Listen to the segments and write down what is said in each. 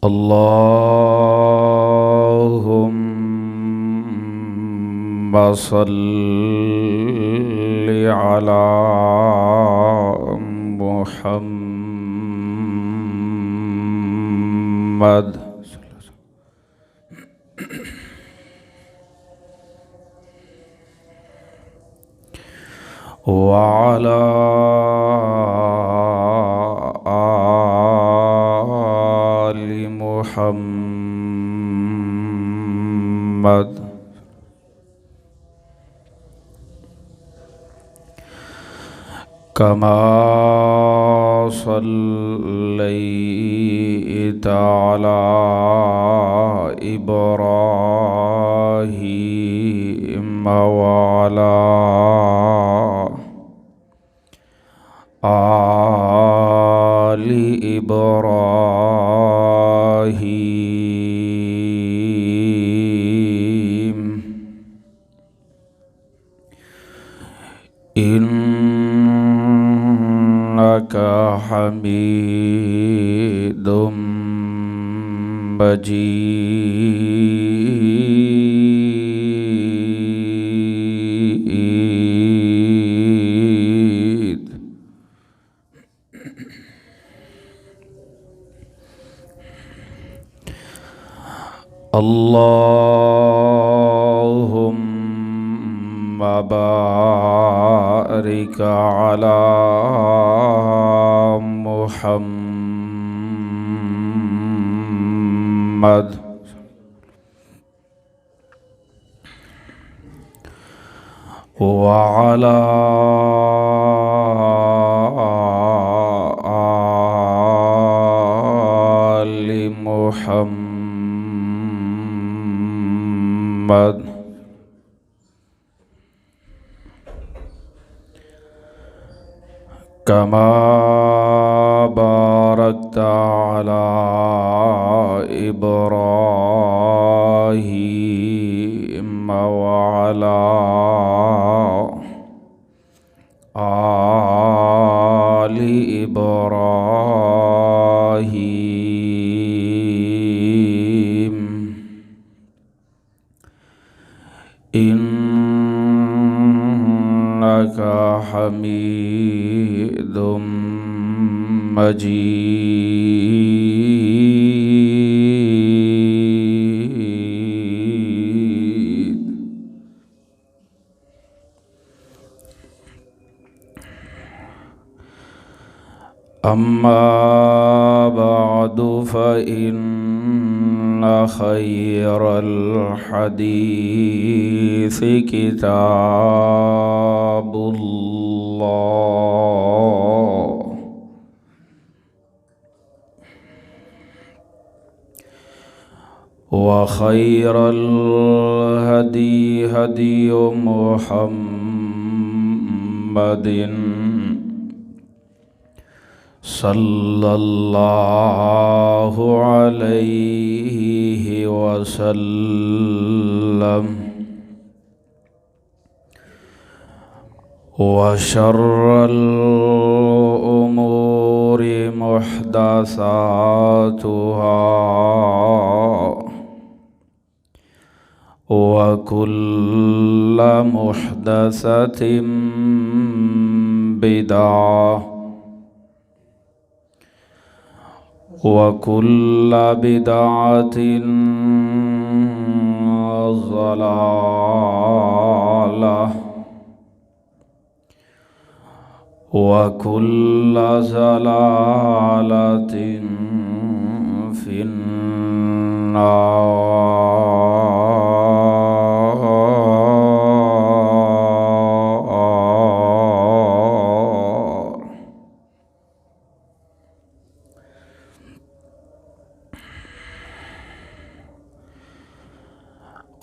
अल्लाहुम्मा सल्लि अला मुहम्मद व अला आलि मुहम्मद कमा सल्लैता अला इब्राहीम व अला आलि इब्राहीम इन्नका हमीदुम मजीद। अल्लाहुम्मा बारिक अला मुहम्मद व अला आलि मुहम्मद कमा बारकता अला इब्राहीम व अला आलि इब्राहीम इन्नका हमीदुम मजीद। अम्मा बअदु फ़इन्न खैरल हदीस किताबुल्लाह व खैरल हदी हदियु मुहम्मदिन सल्लल्लाहु अलैहि वसल्लम व शर्रल उमूरि मुहदसातुहा व कुल्ल मुहदसतिन बिदअह व कुल्ल बिदअतिन ज़लालह व कुल्ल ज़लालतिन फिन्नार।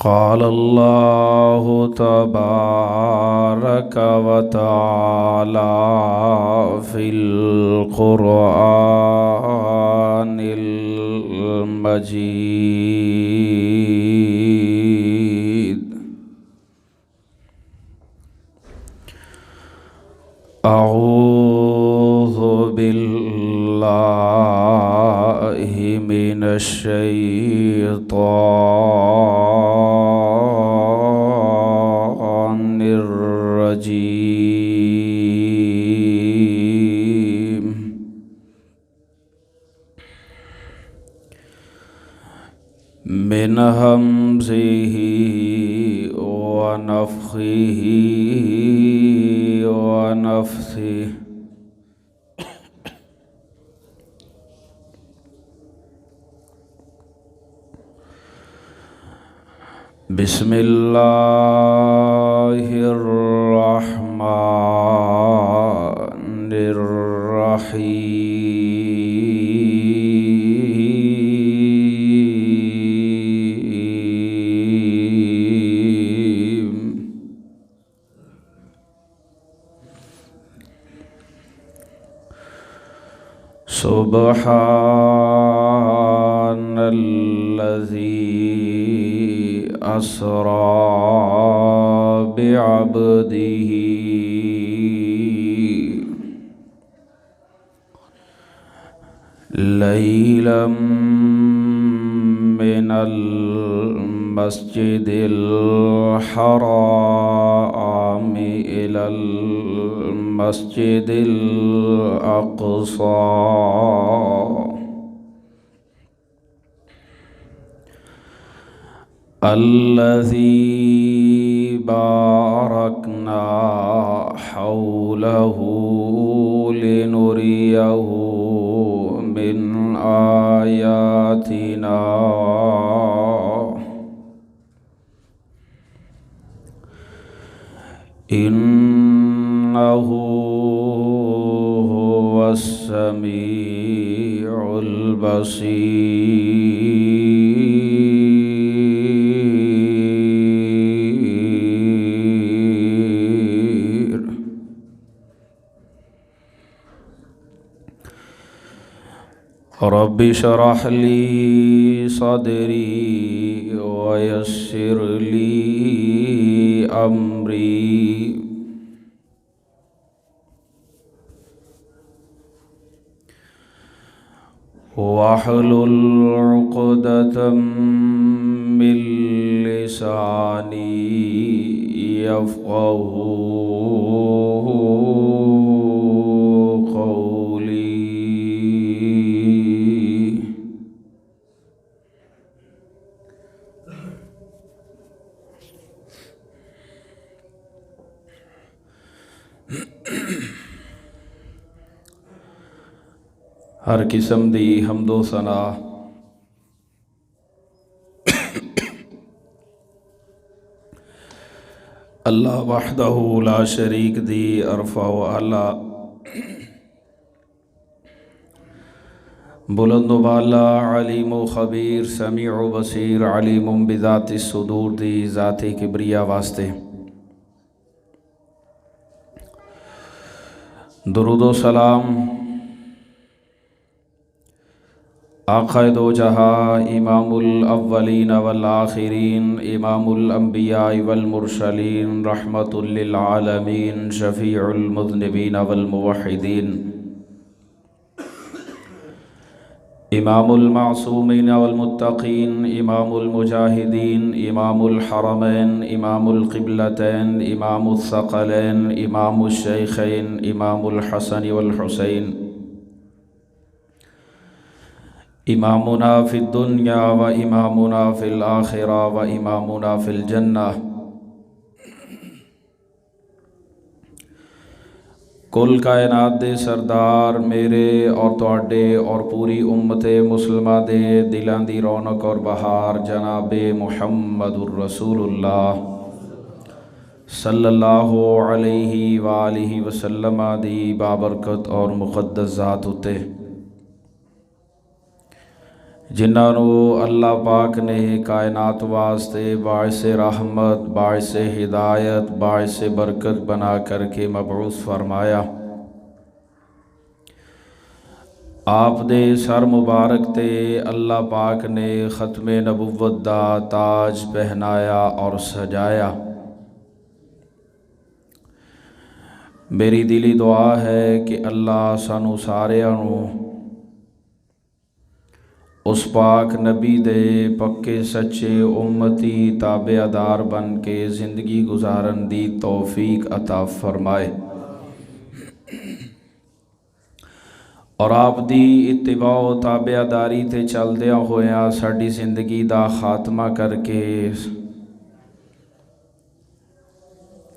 क़ाल अल्लाहु तबारक व तआला फ़िल क़ुरआनिल मजीद। अऊज़ु बिल्लाहि मिन मिनश्शैतानिर्रजीम। मिन हमज़िही व नफ़्ख़िही व नफ़्सिही। बिस्मिल्लाहिर्रहमानिर्रहीम। सुब्हानल्लज़ी अस्रा बिअब्दिही लैलम मिनल मस्जिदिल हराम इलल मस्जिदिल अक़सा अल्लज़ी बारकना हौलहू लिनुरियहू मिन आयातिना इन्नहू हुवस्समीउल बसीर। रब्बि शरह ली सदरी व यस्सिर ली अमरी वहलुल उक़दतम मिन लिसानी यफ़क़हू क़ौली। हर किस्म दी हम्दो सना अल्लाह वहदहू ला शरीक दी अरफ़ा व आला बुलंद वाला अलीम व खबीर समीअ व बसीर अलीम बिज़ाति सुदूर दी ज़ाते किब्रिया वास्ते दुरूद व सलाम आक़ाए दो जहाँ इमामुल अव्वलीन वल आखिरीन इमामुल अंबिया वल मुरसलीन रहमतुल लिल आलमीन शफ़ीउल मुज़निबीन वल मुवहिदीन इमामुल मासूमीन वल मुत्तक़ीन इमामुल मुजाहिदीन इमामुल हरमैन इमामुल क़िबलतैन इमामुस सकलैन इमामुश शैख़ैन इमामुल हसन वल हुसैन इमामुना फ़िद दुनिया व इमामुना फ़िल आखिरा व इमामुना फ़िल जन्नह। कुल कायनात दे सरदार मेरे और तुहाडे और पूरी उम्मते मुसलमा दे दिलां दी रौनक और बहार जनाबे मुहम्मदुर रसूलुल्लाह सल्लल्लाहु अलैहि वालिहि वसल्लम दी बाबरकत और मुक़द्दस ज़ात उत्ते जिन्होंने अल्लाह पाक ने कायनात वास्ते बाइस रहमत बाइस हिदायत बाइस बरकत बना करके मबऊस फरमाया। आप दे सर मुबारक ते अल्लाह पाक ने ख़त्मे नबुव्वत दा ताज पहनाया और सजाया। मेरी दिली दुआ है कि अल्लाह सानू सारियां नू उस पाक नबी दे पक्के सच्चे उम्मती ताबेदार बन के ज़िंदगी गुजारन दी तौफीक अता फरमाए और आप दी इत्तिबा ताबेदारी ते चलदिया होया साडी ज़िंदगी दा खात्मा करके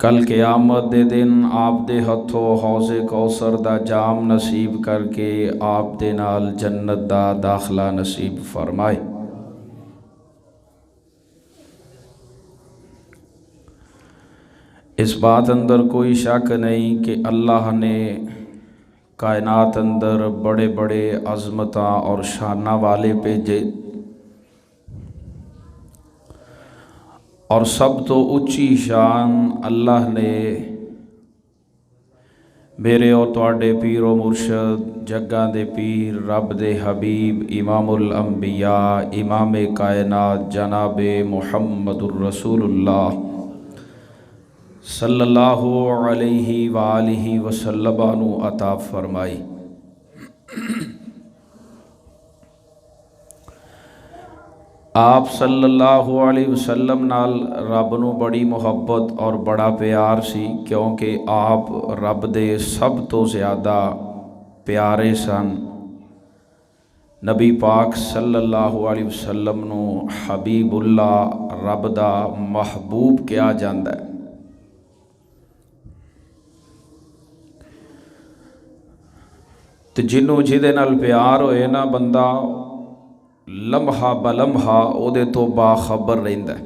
कल क़यामत दे दिन आप दे हथों हौज़े कौसर दा जाम नसीब करके आप दे नाल जन्नत दा दाखला नसीब फरमाए। इस बात अंदर कोई शक नहीं कि अल्लाह ने कायनात अंदर बड़े बड़े अज़मता और शाना वाले भेजे और सब तो उच्ची शान अल्लाह ने मेरे और तुहाडे पीरो मुर्शद जग्गां दे पीर रब दे हबीब इमामुल अंबिया इमाम कायनात जनाबे मुहम्मदुर रसूलुल्लाह सल्लल्लाहु अलैहि वालिहि वसल्लम नु अता फरमाई। आप सल्लल्लाहु अलैहि वसल्लम नाल रब नू बड़ी मुहब्बत और बड़ा प्यार सी क्योंकि आप रब दे सब तो ज़्यादा प्यारे सन। नबी पाक सल्लल्लाहु अलैहि वसल्लम नू हबीबुल्लाह रब दा महबूब कहा जाता है। तो जिन्हों जिहदे नाल प्यार होए ना बंदा लम्हा बलम्हा उहदे तो बाखबर रहिंदा है,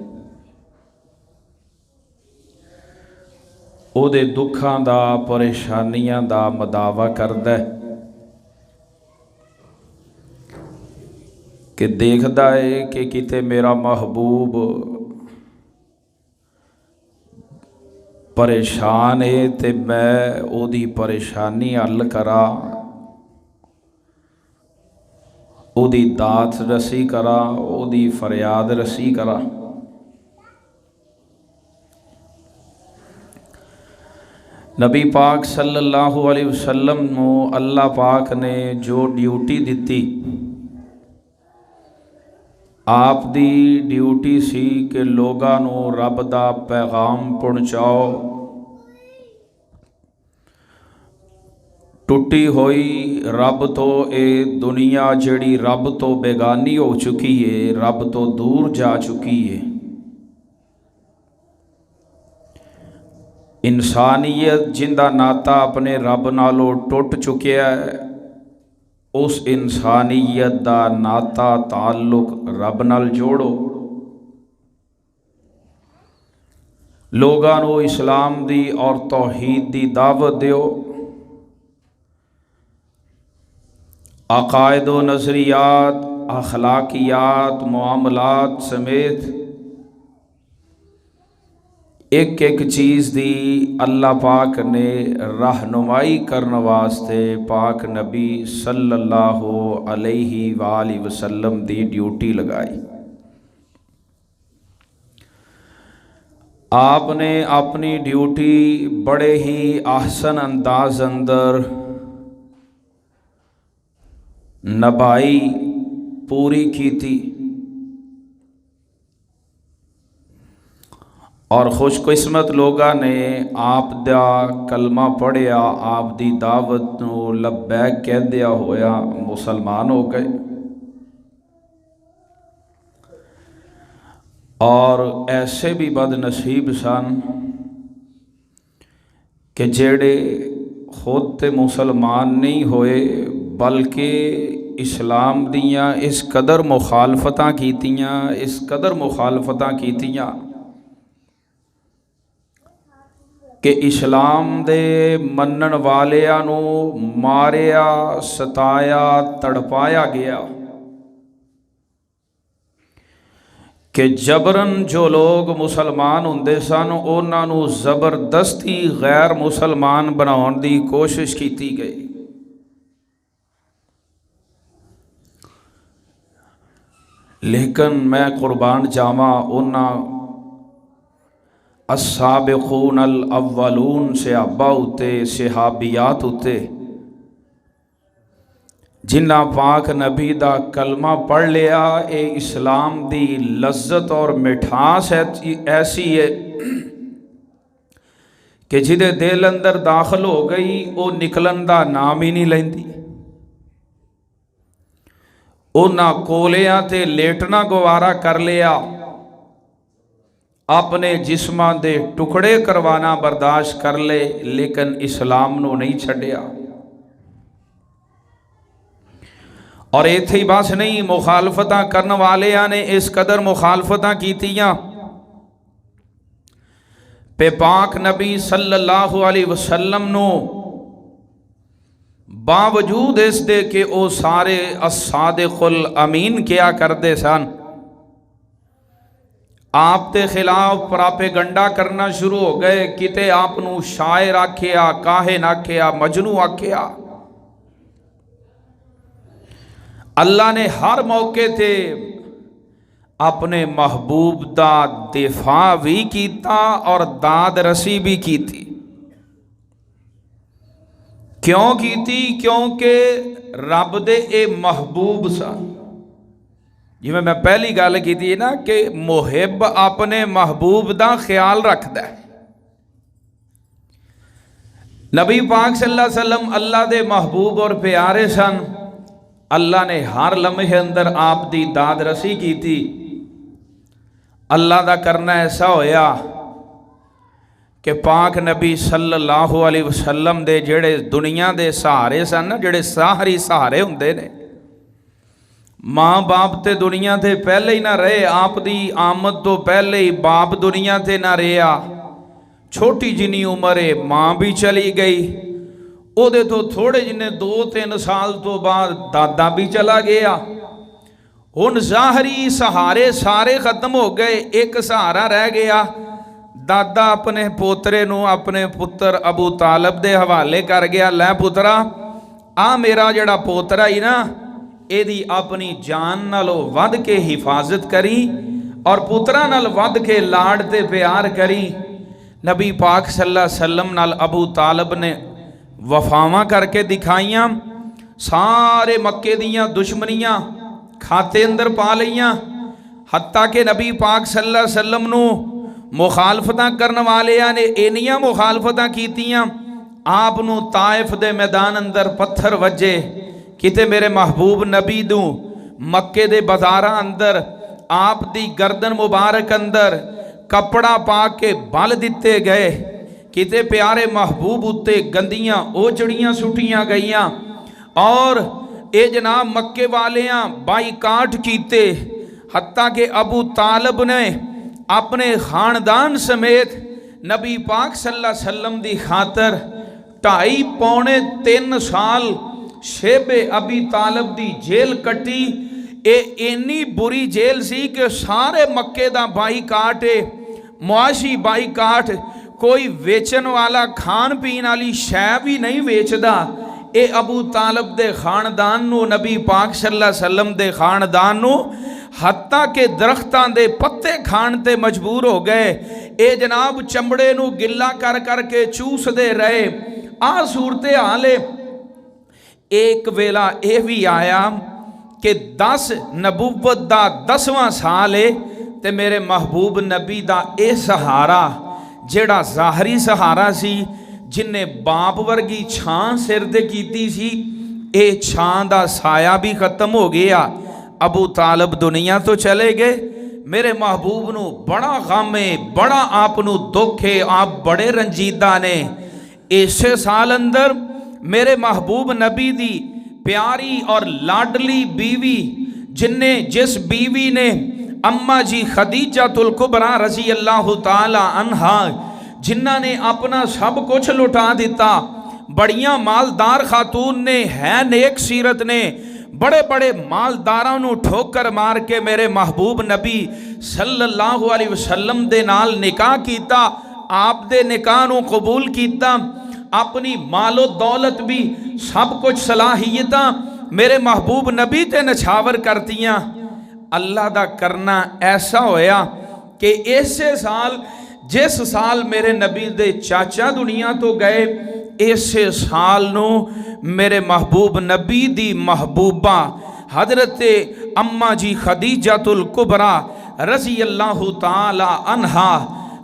उहदे दुखां दा परेशानियां दा मदावा करदा है कि देखदा है कि किते मेरा महबूब परेशान है ते मैं उहदी परेशानी हल करा, उहदी दात रसी करा, उहदी फरियाद रसी करा। नबी पाक सल्लल्लाहु अलैहि वसल्लम नू अल्लाह पाक ने जो ड्यूटी दिती, आप दी ड्यूटी सी कि लोगां नू रब दा पैगाम पहुँचाओ। टुटी हुई रब तो ये दुनिया जिहड़ी रब तो बेगानी हो चुकी है, रब तो दूर जा चुकी है। इंसानियत जिंदा नाता अपने रब नालों टुट चुकिया है, उस इंसानियत दा नाता ताल्लुक रब नाल जोड़ो। लोगां नू इस्लाम दी और तौहीद दी दावत दिओ। अकायद व नज़रियात अखलाकियात मुआमलात समेत एक एक चीज़ दी अल्लाह पाक ने रहनुमाई करने वास्ते पाक नबी सल्लल्लाहु अलैहि वालैहि वसल्लम दी ड्यूटी लगाई। आपने अपनी ड्यूटी बड़े ही आसन अंदाज अंदर नभाई, पूरी की थी और खुशकिस्मत लोगां ने आप दा कलमा पढ़िया, आप दी दावत नू लब्बैक कह दिया होया मुसलमान हो गए। और ऐसे भी बदनसीब सन कि जेड़े खुद ते मुसलमान नहीं होए बल्कि इस्लाम दियाँ इस कदर मुखालफतां कीतियां, इस कदर मुखालफतां कीतियां कि इस्लाम दे मनन वालियां नू मारिया, सताया, तड़पाया गया कि जबरन जो लोग मुसलमान हुंदे सन उन्हां नू जबरदस्ती गैर मुसलमान बनाउण दी कोशिश की गई। लेकिन मैं कुर्बान जावा उन्हां अस्साबिकून अल अव्वलून सहाबा उत्ते, सहाबियात उत्ते जिन्ना पाक नबी दा कलमा पढ़ लिया, ये इस्लाम दी लज्जत और मिठास ऐसी है कि जिदे दिल अंदर दाखिल हो गई वो निकलन का नाम ही नहीं लेंदी। उन्हां कोलियां ते लेटना गवारा कर लिया, अपने जिस्मां दे टुकड़े करवाना बर्दाश्त कर ले, लेकिन इस्लाम नूं नहीं छड्डिया। और इत्थे ही बस नहीं, मुखालफतां करन वालियां ने इस कदर मुखालफतां कीतियां पे पाक नबी सल्लल्लाहु अलैहि वसल्लम नूं बावजूद इस दे कि वो सारे अस्सादिकुल अमीन क्या करते सन, आप के खिलाफ प्रापेगंडा करना शुरू हो गए। किते आप नूं शायर आखिया, काहिन आखिया, मजनू आखिया। अल्लाह ने हर मौके ते अपने महबूब दा दिफा भी कीता और दाद रसी भी की थी। क्यों की थी? क्योंकि रब दे ए महबूब सन। जिवें मैं पहली गल की थी ना कि मुहिब अपने महबूब दा ख्याल रखता है। नबी पाक सल्लल्लाहु अलैहि वसल्लम अल्लाह दे महबूब और प्यारे सन। अल्लाह ने हर लम्हे अंदर आप दी दाद रसी की थी। अल्लाह दा करना ऐसा होया कि पाक नबी सल्लल्लाहु अलैहि वसल्लम दे जेड़े दुनिया दे सहारे सन ना, जेड़े साहरी सहारे हुंदे ने, माँ बाप ते दुनिया ते पहले ही ना रहे। आप दी आमद तो पहले ही बाप दुनिया ते ना रहा। छोटी जिनी उम्र है माँ भी चली गई, ਉਹਦੇ तो थोड़े जिन्ने 2-3 साल तो बाद दादा भी चला गया। हुण ज़ाहरी सहारे सारे खत्म हो गए, एक सहारा रह गया। दादा अपने पोतरे नूं अपने पुत्र अबू तालब दे हवाले कर गया, लै पुत्रा आ मेरा जड़ा पोतरा ही ना, ਇਹਦੀ अपनी जान नालों वध के हिफाजत करी और पुत्रा नाल वध के लाड़ ते प्यार करी। नबी पाक सल्लल्लाहु अलैहि वसल्लम नाल अबू तालब ने वफावां करके दिखाइयां। सारे मक्के दियां दुश्मनियां खाते अंदर पा लईयां। हत्ता के नबी पाक सल्लल्लाहु अलैहि वसल्लम नूं मुखालफतां करन वालियां ने इन्नियां मुखालफतां कीतियां, आप नूं ताइफ दे मैदान अंदर पत्थर वजे। किते मेरे महबूब नबी नूं मक्के दे बाजारां अंदर आप दी गर्दन मुबारक अंदर कपड़ा पा के बल दिते गए। किते प्यारे महबूब उत्ते गंदियां ओचड़ियां सुटियां गईयां और ये जनाब मक्के वालियां बाईकाट कीते। हत्ता के अबू तालब ने अपने खानदान समेत नबी पाक सल्लल्लाहु अलैहि वसल्लम दी खातर 2.5-3 साल शेबे अबी तालब दी जेल कटी। ये इन्नी बुरी जेल सी कि सारे मक्के दा बाईकाट है, मुआशी बाईकाट। कोई वेचन वाला खान पीन वाली शै भी नहीं वेचदा। ये अबू तालब दे खानदान नूं, नबी पाक सल्लल्लाहु अलैहि वसल्लम दे खानदान नूं हत्ता के दरख्तां दे पत्ते खाण ते मजबूर हो गए। ये जनाब चमड़े नूं गिला कर करके चूसदे रहे। आ सूरते हाल है। एक वेला यह भी आया कि 10 नबूवत दा 10वां साल है ते मेरे महबूब नबी दा यह सहारा जेड़ा ज़ाहरी सहारा सी, जिन्हें बाप वर्गी छां सिर ते कीती सी, ये छां दा साया भी खत्म हो गया। अबू तालब दुनिया तो चले गए। मेरे महबूब नूं बड़ा गम है, बड़ा आप नूं दुख है, आप बड़े रंजीदा ने। इसे साल अंदर मेरे महबूब नबी दी प्यारी और लाडली बीवी, जिस बीवी ने अम्मा जी खदीजातुल कुबरा रज़ी अल्लाह ताला अन्हा, जिन्ना ने अपना सब कुछ लुटा दिता, बड़ियां मालदार खातून ने, है नेक सीरत ने, बड़े बड़े मालदारां नूं ठोकर मार के मेरे महबूब नबी सल्लल्लाहु अलैहि वसल्लम दे नाल निकाह कीता। आप दे निकाह नूं कबूल कीता। अपनी मालो दौलत भी सब कुछ सलाहियतां मेरे महबूब नबी ते नछावर करतियां। अल्लाह दा करना ऐसा होया कि इसे साल जिस साल मेरे नबी दे चाचा दुनिया तो गए, इसे साल नू मेरे महबूब नबी दी महबूबा हजरत अम्मा जी खदीजतुल कुबरा रजी अल्लाह ताला अन्हा,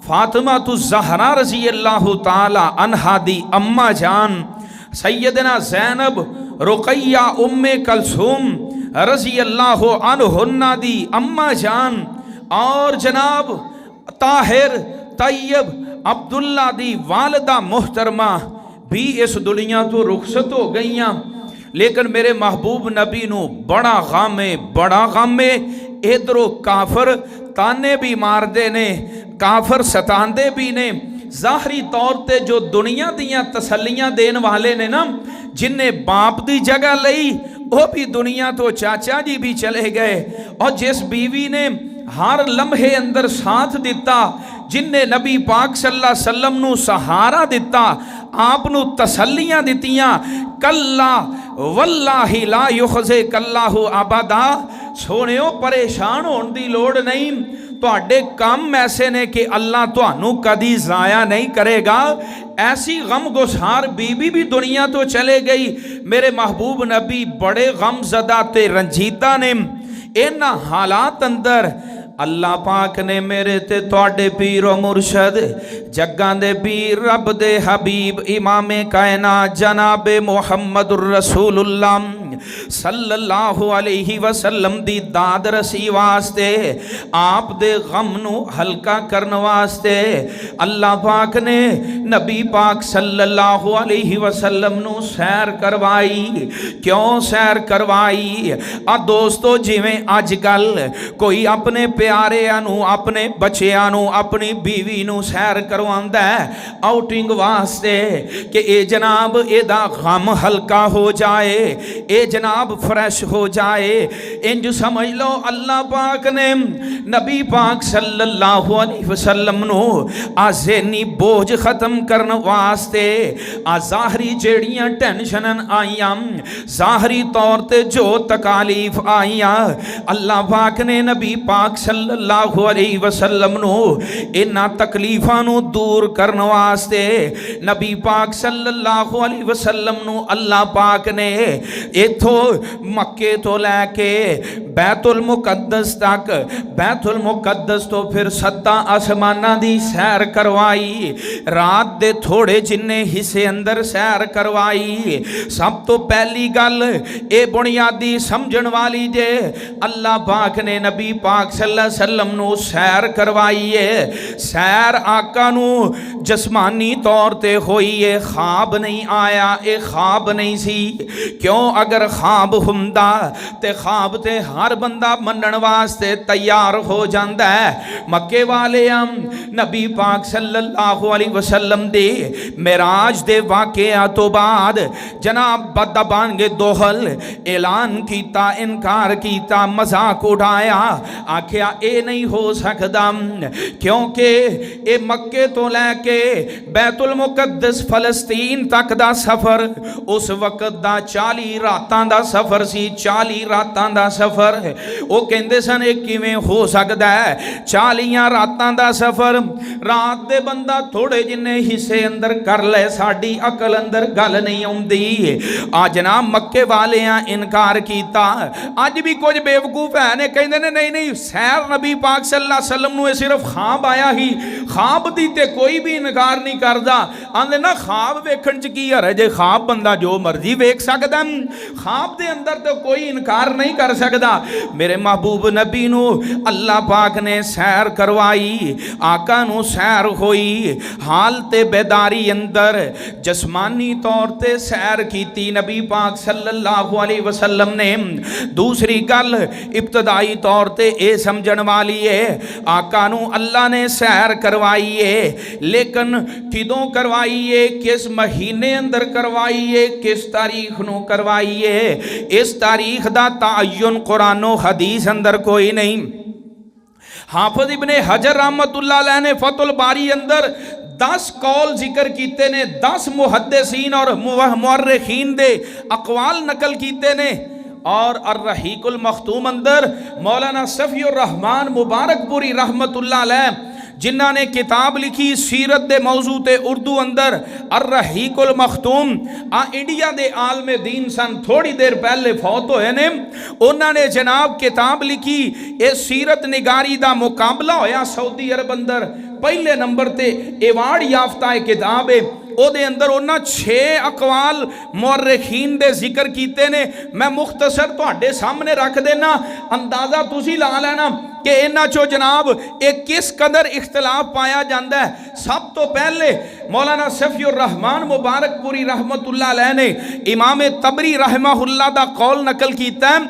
फातिमा तु ज़हरा रजी अल्लाह ताला अन्हा दी अम्मा जान, सैयदना ज़ैनब रुक़ैया उम्मे कलसूम रजी अल्लाह अन्हुन्ना दी अम्मा जान, और जनाब ताहिर तैयब अब्दुल्ला दी वालदा मुहतरमा भी इस दुनिया तो रुखसत हो गई। लेकिन मेरे महबूब नबी नू बड़ा गम है। इधरों काफर ताने भी मारते ने, काफर सतांदे भी ने। ज़ाहरी तौर ते जो दुनिया दियां तसल्लियां देन वाले ने ना, जिन्हें बाप की जगह लई वो भी दुनिया तो चाचा जी भी चले गए। और जिस बीवी ने हर लम्हे अंदर साथ दिता, जिन्हें नबी पाक सल्लल्लाहु अलैहि वसल्लम नू सहारा दिता, आप नू तसल्लियां दितियां, कल्ला वल्लाहि ला युखज़े कल्लाहु अबदा, सोनियो परेशान होने की लोड़ नहीं, तुहाडे काम ऐसे ने कि अल्लाह तुहानू कदी ज़ाया नहीं करेगा। ऐसी गम गुसार बीबी भी दुनिया तो चले गई। मेरे महबूब नबी बड़े गमज़दा ते रंजीदा ने। इन्हां हालात अंदर अल्लाह पाक ने मेरे ते तुहाडे पीरो मुर्शद जग्गां दे पीर रब दे हबीब इमामे कायनात जनाबे मुहम्मदुर रसूलुल्लाह सल्लल्लाहु अलैहि वसल्लम दी दाद रसी वास्ते, आप दे गम नू हल्का करने वास्ते अल्लाह पाक ने नबी पाक सल्लल्लाहु अलैहि वसल्लम नू सैर करवाई। क्यों सैर करवाई? आ दोस्तों, जिवें अजकल कोई अपने प्यारिਆਂ ਨੂੰ, अपने बच्चों ਨੂੰ, अपनी बीवी ਨੂੰ सैर करवांदा है आउटिंग वास्ते कि ये जनाब एदा गम हल्का हो जाए, ये जनाब फ्रेश हो जाए। इंज समझ लो अल्लाह पाक ने नबी पाक सल्लल्लाहु अलैहि वसल्लम नु आज़ेनी बोझ खत्म करने वास्ते आ ज़ाहरी जेड़ियां टेंशन आईयां, ज़ाहरी तौर ते जो तकालीफ आईयां, अल्लाह पाक ने नबी पाक सल्लल्लाहु अलैहि वसल्लम नु इन्हां तकलीफां नु दूर करने वास्ते नबी पाक सल्लल्लाहु अलैहि वसल्लम नु अल्लाह पाक ने इथों मक्के तो लैके बैतुल मुकद्दस तक, बैतुल मुकद्दस तो फिर 7 आसमानां दी सैर करवाई। रात दे थोड़े जिन्ने हिस्से अंदर सैर करवाई। सब तो पहली गल ये बुनियादी समझण वाली जे अल्लाह पाक ने नबी पाक सल्लल्लाहु अलैहि वसल्लम नु सैर करवाई है। सैर आका नु जस्मानी तौर ते होई है, ख्वाब नहीं आया, ये ख्वाब नहीं सी। क्यों? अगर ख्वाब हुंदा ते ख्वाब ते हर बंदा मनण वास्ते तैयार हो जाता है। मक्के वाले नबी पाक सल्लल्लाहु अलैहि वसल्लम दे मेराज दे वाक़या तो बाद जनाब बदबानगे दोहल ऐलान किया, इनकार किया, मजाक उड़ाया, आखिया ये नहीं हो सकता क्योंकि ये मक्के तो लैके बैतुल मुकद्दस फलस्तीन तक दा सफ़र उस वक्त दा 40 रातां दा सफ़र सी। 40 रातां दा सफ़र वो कहते सन किवें हो सकता है 40 रातां दा सफ़र। रात दे बंदा थोड़े जिन्ने हिस्से अंदर कर ले, साड़ी अकल अंदर गल नहीं आउंदी। आज ना मक्के वाले इनकार किया। अज भी कुछ बेवकूफ है ने कहते ने नहीं नहीं सैर नबी पाक सल्लल्लाहु अलैहि वसल्लम नूं सिर्फ ख्वाब आया ही, ख्वाब दी ते कोई भी इनकार नहीं करता। आंदे ना ख्वाब वेखण च की हर जे, ख्वाब बंदा जो मर्जी वेख सकदा, ख्वाब दे अंदर तो कोई इनकार नहीं कर सकता। मेरे महबूब नबी नू अल्लाह पाक ने सैर करवाई, आका नू सैर होई, हाल ते बेदारी अंदर जस्मानी तौर ते सैर कीती नबी पाक सल्लल्लाहु अलैहि वसल्लम ने। दूसरी गल इब्तदाई तौर ते ये समझण वाली है, आका नू अल्लाह ने सैर करवाई है, लेकिन किदों करवाई है, किस महीने अंदर करवाई है, किस तारीख नू करवाई है, इस तारीख दा ताय्युन कुरानो हदीस अंदर कोई नहीं। हाफिज इब्ने हजर रहमतुल्लाह अलैह ने फतुल बारी अंदर 10 कौल जिक्र कीते ने, 10 मुहद्दिसीन और मुअर्रिखीन दे अकवाल नकल कीते ने। और अर्रहीकुल मखतूम अंदर मौलाना सफ़ीउर रहमान मुबारकपुरी रहमतुल्लाह अलैह जिन्हां ने किताब लिखी सीरत दे मौजू ते उर्दू अंदर अर्रहीकुल मखतूम, इंडिया दे आलमे दीन सन, थोड़ी देर पहले फौत होए ने। उन्होंने जनाब किताब लिखी, ये सीरत निगारी दा मुकाबला होया सऊदी अरब अंदर, पहले नंबर ते एवार्ड याफ्ता है किताब है। ਉਹਦੇ अंदर उन्होंने 6 अकवाल मुअर्रिखीन दे जिक्र कीते ने। मैं मुख्तसर तुहाडे सामने रख देना, अंदाज़ा तुसी ला लेना कि इन्हां चो जनाब एक किस कदर इख्तलाफ पाया जाता है। सब तो पहले मौलाना सफ़ीउर रहमान मुबारकपुरी रहमतुल्लाह अलैह ने इमाम तबरी रहमहुल्लाह दा कौल नकल कीता है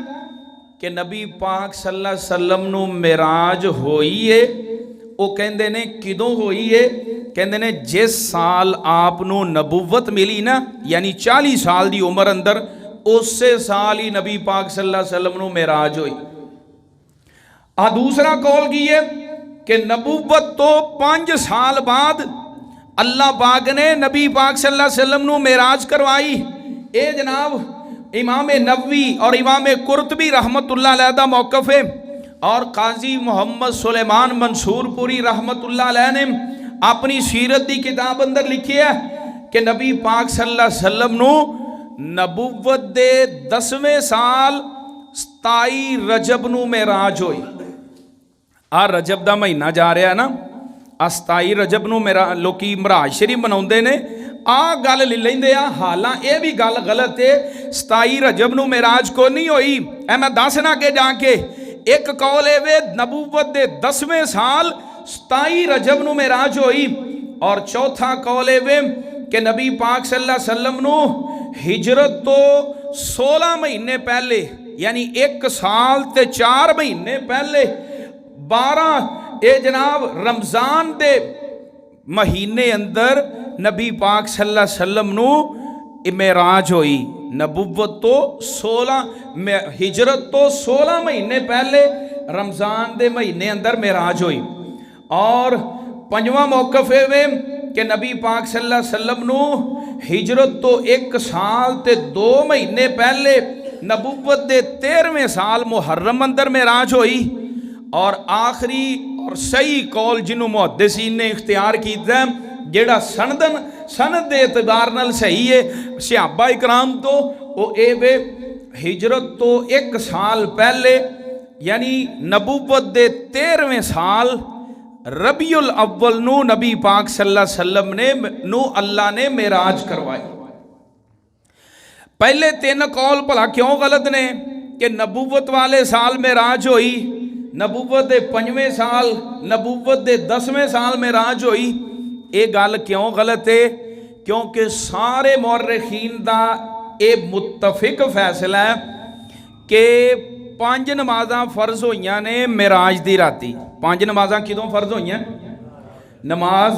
कि नबी पाक सल्लल्लाहु अलैहि वसल्लम नूं मिराज होई है। वो कहते ने किदों होई है, कहते ने जिस साल आप नबूवत मिली ना, यानी 40 साल की उम्र अंदर, उस साल ही नबी पाक सल्लल्लाहु अलैहि वसल्लम मेराज हुई। दूसरा कौल की है कि नबूवत तो 5 साल बाद अल्लाह पाक ने नबी पाक सल्लल्लाहु अलैहि वसल्लम मेराज करवाई। ये जनाब इमाम नबवी और इमाम कुर्तबी रहमतुल्लाह अलैह दा मौक़िफ़ है। और काजी मोहम्मद सुलेमान मंसूरपुरी रहमतुल्लाह अलैह ने अपनी सीरत की किताब अंदर लिखी है कि नबी पाक सल्लल्लाहु अलैहि वसल्लम नबूवत दे 10वें साल 27 रजब नूं मेराज होई। रजब दा महीना जा रहा है ना, 27 रजब नूं मेरा लोकी मराज शरीफ मनाउंदे ने। गल ले लेंदे आ, हालां ये भी गल गलत है। 27 रजब नूं मेराज को नहीं होई, मैं दसना के जाके एक कौल वे नबूवत दे 10वें साल 27 रजब नूं मेराज होई। और चौथा कौल वे कि नबी पाक सल्लल्लाहु अलैहि वसल्लम नूं हिजरत तो 16 महीने पहले, यानी 1 साल ते 4 महीने पहले 12 ये जनाब रमज़ान दे महीने अंदर नबी पाक सल्लल्लाहु अलैहि वसल्लम नूं मेराज होई। नबूवत तो 16 हिजरत तो 16 महीने पहले रमज़ान दे महीने अंदर मेराज हुई। और 5वां मौक़िफ़ वे कि नबी पाक सल्लल्लाहु अलैहि वसल्लम नूं हिजरत तो 1 साल ते 2 महीने पहले नबूवत दे 13वें साल मुहर्रम अंदर मेराज हुई। और आखिरी और सही कौल जिन्हों मुहद्दिसीन ने इख्तियार किया, जेड़ा सनद के एतबार नाल सही है सहाबा इकराम तो, वो ए वे हिजरत तो 1 साल पहले, यानी नबूवत दे 13वें साल रबीउल अव्वल नूं नबी पाक सल्लल्लाहु अलैहि वसल्लम ने अल्लाह ने मेराज करवाई। पहले 3 कौल भला क्यों गलत ने कि नबूवत वाले साल मेराज होई, नबूवत दे 5वें साल, नबूवत दे 10वें साल मेराज होई। ये गल क्यों गलत है? क्योंकि सारे मुअर्रिखीन दा ये मुत्तफिक फैसला है कि 5 नमाज़ां फर्ज होइयां ने मेराज दी राती। 5 नमाज़ां किदों फर्ज होइयां? नमाज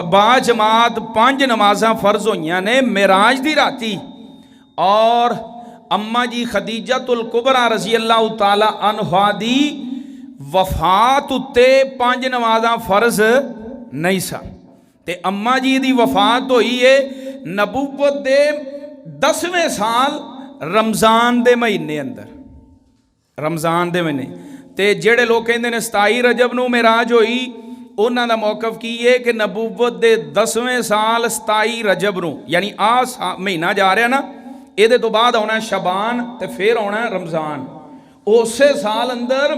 बा जमात 5 नमाज़ां फर्ज होइयां ने मेराज दी राती। और अम्मा जी खदीजतुल कुबरा रज़ी अल्लाह ताला अन्हा दी वफात उत्ते 5 नमाज़ां फर्ज नहीं सन, ते अम्मा जी दी वफात हुई है नबूवत दे 10वें साल रमज़ान दे महीने अंदर, रमज़ान दे महीने। ते जेड़े लोग कहते हैं 27 रजब नूं मेराज होई, उन्हां दा मौक़िफ़ की है कि नबूवत दे 10वें साल 27 रजब नूं, यानी महीना जा रहा ना, ये तो बाद आना शबान ते फिर आना रमज़ान। उस साल अंदर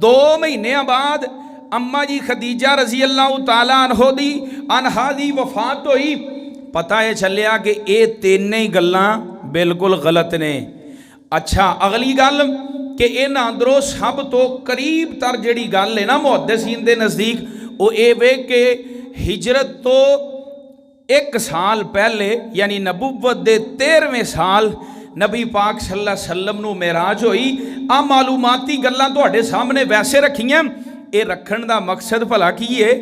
2 महीने बाद अम्मा जी खदीजा रज़ी अल्लाह ताला अन्हा दी वफात हुई। पता है चलिया कि ये 3 ही गल्लां बिल्कुल गलत ने। अच्छा, अगली गल कि इन्हां अंदरों सब तो करीब तर जिहड़ी गल है ना मुहद्दिसीन दे नज़दीक, वो ये वे कि हिजरत तो 1 साल पहले, यानी नबूवत दे 13वें साल नबी पाक सल्लल्लाहु अलैहि वसल्लम नूं मेराज होई। आ मालूमाती गल्लां तुहाडे सामने वैसे रखियां, ये रखण दा मकसद भला की है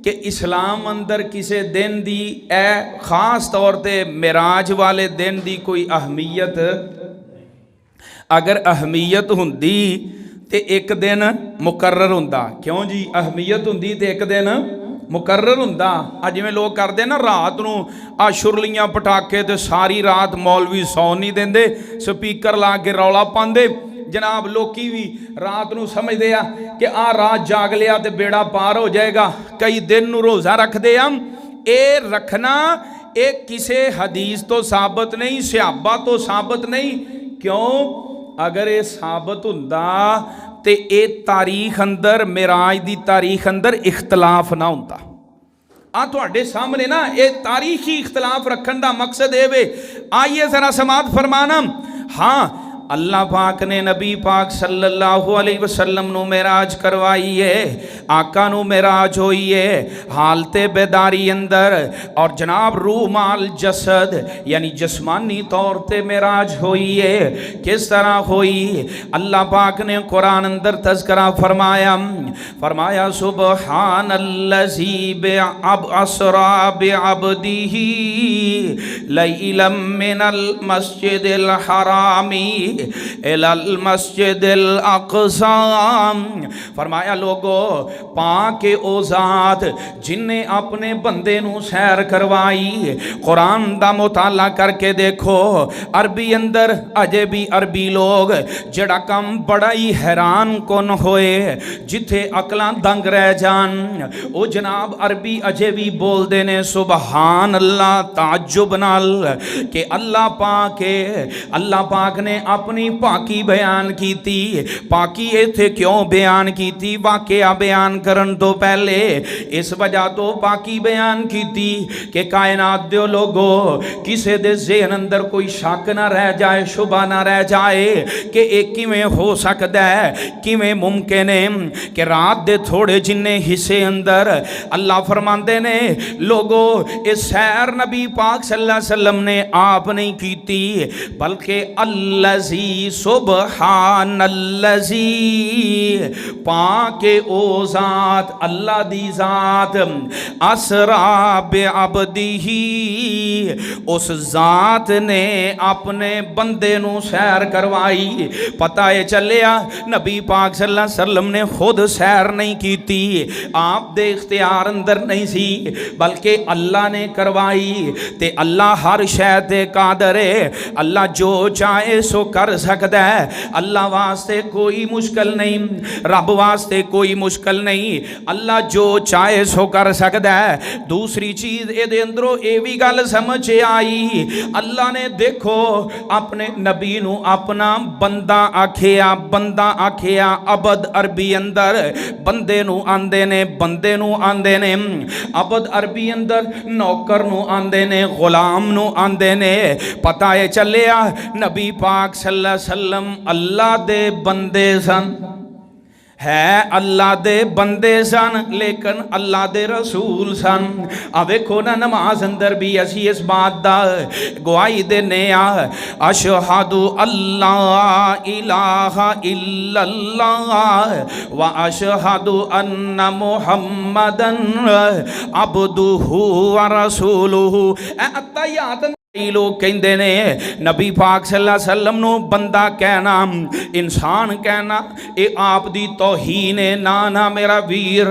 कि इस्लाम अंदर किसी दिन दी ए खास तौर पर मेराज वाले दिन दी कोई अहमीयत, अगर अहमीयत हुंदी तो एक दिन मुकर्रर हुंदा। क्यों जी? अहमीयत हुंदी तो एक दिन मुकर्रर हुंदा। जिवें लोग करते ना रात नूं आ शुरलियां पटाके तो सारी रात मौलवी सौ नहीं देंदे, स्पीकर ला के रौला पाते, जनाब लोकी भी रात नूं समझदे आ कि आ रात जाग लिया तो बेड़ा पार हो जाएगा, कई दिन नूं रोज़ा रखदे आ। ये रखना ये किसी हदीस तो साबित नहीं, सहाबा तो साबित नहीं। क्यों? अगर ये साबित हुंदा ते ये तारीख अंदर, मेराज दी तारीख अंदर इख्तलाफ ना हुंदा। आ तुहाडे सामने ना ये तारीखी इख्तलाफ रखन दा मकसद ये वे। आइए जरा समात फरमाना। हाँ, अल्लाह पाक ने नबी पाक सल्लल्लाहु अलैहि वसल्लम नू मेराज करवाई है, आका नू मेराज होई है हालते बेदारी अंदर, और जनाब रूह माल जसद यानी जिस्मानी तौर ते मेराज होई है। किस तरह होई? अल्लाह पाक ने कुरान अंदर तज़किरा फरमाया, फरमाया सुबहानल्लज़ी बिअस्रा बिअब्दिही लैलम मिनल मस्जिदिल हरामी इलल मस्जिदिल अक़सा। फरमाया लोगो पाके ओ ज़ात जिन्हें अपने बंदे नू सैर करवाई। कुरान दा मुताला करके देखो, अरबी अंदर अजे भी अरबी लोग जड़ा कम बड़ा ही हैरान कुन होए, जिथे अकलां दंग रह जान, ओ जनाब अरबी अजे भी बोलते ने सुबहान अल्लाह ताज्जुब नाल के अल्लाह पाक है। अल्लाह पाक ने अपनी पाकी बयान की थी। पाकी इत्थे क्यों बयान की थी? वाकया बयान करन तो पहले इस वजह तो पाकी बयान की थी कि कायनात दे लोगो किसे दे ज़हन अंदर कोई शक ना रह जाए, शुबा ना रह जाए कि एक किवें हो सकता है, किवें मुमकिन है कि रात दे थोड़े जिन्ने हिस्से अंदर अल्लाह फरमाते ने लोगो इस सैर नबी पाक सल्लल्लाहु अलैहि वसल्लम ने आप नहीं की थी, बल्कि अल्लज़ी सुबहानल्लज़ी पाके ओ ज़ात अल्लाह दी ज़ात असरा बिअब्दिही, उस ज़ात ने अपने बंदे नू सैर करवाई। पता है चलिया नबी पाक सल्लल्लाहु अलैहि वसल्लम ने खुद सैर नहीं की थी, आप दे इख्तियार अंदर नहीं सी, बल्कि अल्लाह ने करवाई। ते अल्लाह हर शै ते कादर है, अल्लाह जो चाहे सो कर सकता है। अल्लाह वास्ते कोई मुश्किल नहीं, रब वास्ते कोई मुश्किल नहीं, अल्लाह जो चाहे सो कर सकता है। दूसरी चीज ये अंदरों ये भी गल समझ आई, अल्लाह ने देखो अपने नबी नू अपना बंदा आखिया, बंदा आखिया। अबद अरबी अंदर बंदे नू आंदे ने, बंदे नू आंदे ने। अबद अरबी अंदर नौकर नू आंदे ने, गुलाम नू आंदे ने। पता है चलिया नबी पाक सल्लल्लाहु अलैहि वसल्लम अल्लाह दे बंदे सन, है अल्लाह दे बंदे सन, लेकिन अल्लाह दे रसूल सन। आ वेखो ना नमाज अंदर भी असी इस बात दा गवाही देने आ, अशहदु अल्ला इलाहा इल्लल्लाह व अशहदु अन्ना मुहम्मदन अब्दुहु व रसूलुहु। अत्तहियात लोग कहते ने नबी पाक सल्लल्लाहु अलैहि वसल्लम नू बंदा कहना, इंसान कहना, ये आप दी तौहीन है। ना ना मेरा वीर,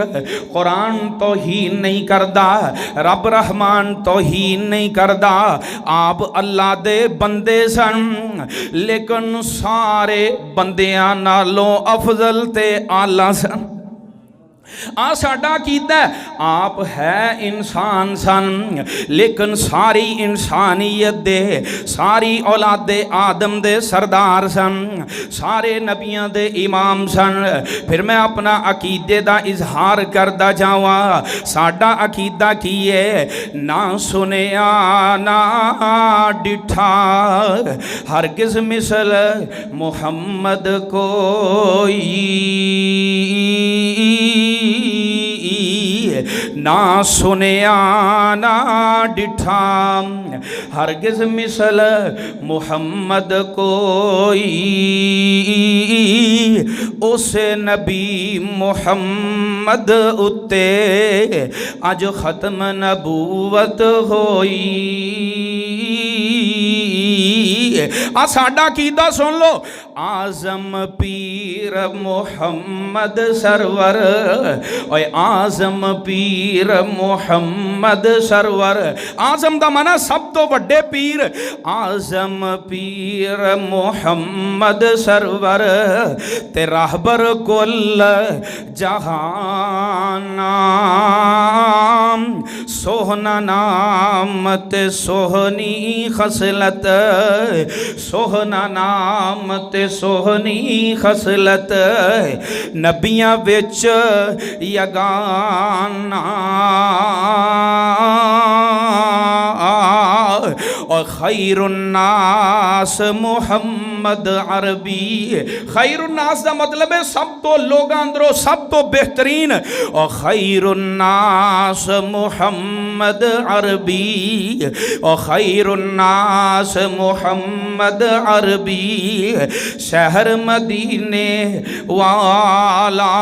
कुरान तौहीन नहीं करदा, रब रहमान तौहीन नहीं करदा। आप अल्लाह दे बंदे सन, लेकिन सारे बंदियां नालों अफजल ते आला सन। आ साडा कीता, आप है इंसान सन, लेकिन सारी इंसानियत दे, सारी औलादे आदम दे सरदार सन, सारे नबियां दे इमाम सन। फिर मैं अपना अकीदे दा इजहार करदा जावा। साडा अकीदा की है? ना सुनिया ना डिठा हरगिज़ मिसल मुहम्मद कोई, ना सुनिया ना डिठा हरगिज़ मिसल मुहम्मद कोई, उस नबी मुहम्मद उत्ते अज खत्म नबूवत होई। आ साडा कीदा सुन लो, आजम पीर मुहम्मद सरवर, ओए आजम पीर मुहम्मद सरवर। आजम दा माना सब तो वड्डे पीर, आजम पीर मुहम्मद सरवर ते रहबर कुल जहाना, सोहना नाम ते सोहनी खसलत, सोहना नाम ते सोहनी खसलत, नबियां विच यगाना और खैरुन्नास मुहम्मद अरबी। खैरुन्नास का मतलब है सब तो लोग अंदरों सब तो बेहतरीन, और खैरुन्नास मुहम्मद अरबी, और खैरुन्नास मुहम्मद अरबी, शहर मदीने वाला